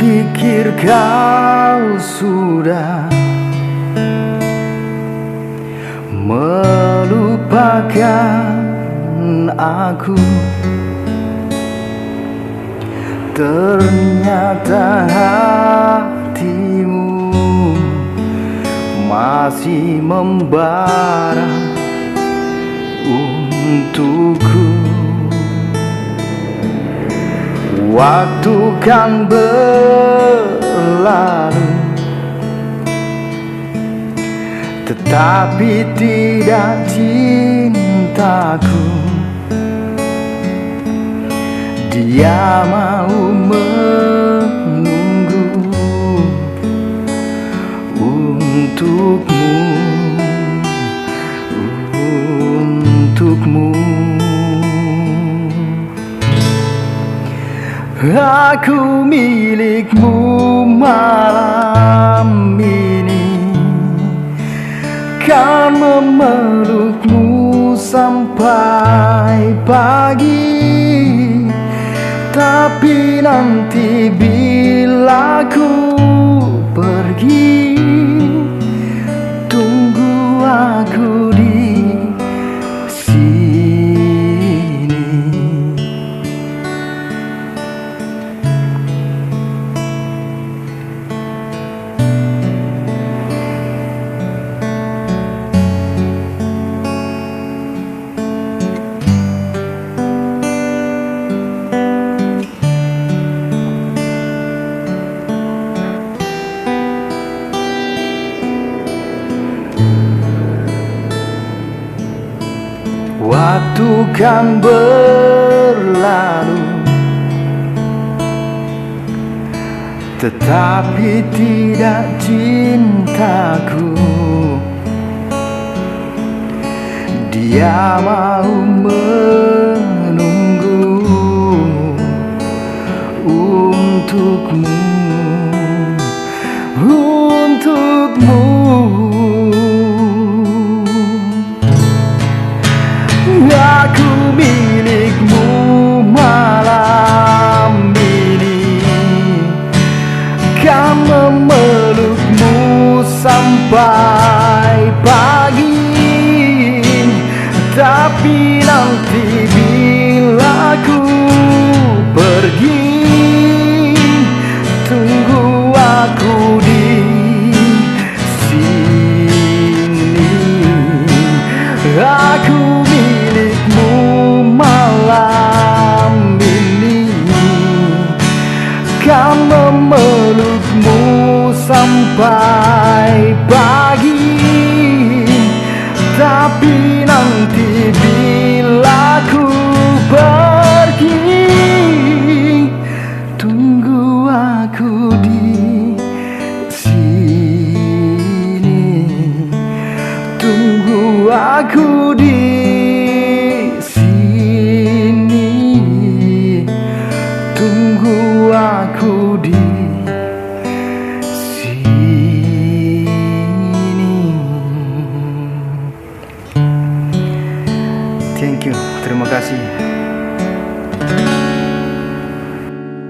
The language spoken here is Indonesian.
Kupikir kau sudah melupakan aku, ternyata hatimu masih membara untukku. Waktu kan berlalu, tetapi tidak cintaku. Dia mau menunggu untukmu, untukmu. Aku milikmu malam ini, kan memelukmu sampai pagi. Tapi nanti bila ku pergi, tunggu aku di Waktu kan berlalu, tetapi tidak cintaku. Dia mau menunggu untukmu, untukmu. Aku milikmu malam ini, kan memelukmu sampai pagi. Tapi nanti bila ku pergi, tunggu aku di sini. Aku malam ini, kan memelukmu sampai pagi. Tapi nanti bila ku pergi, tunggu aku di sini, tunggu aku di aku di sini. Thank you, terima kasih.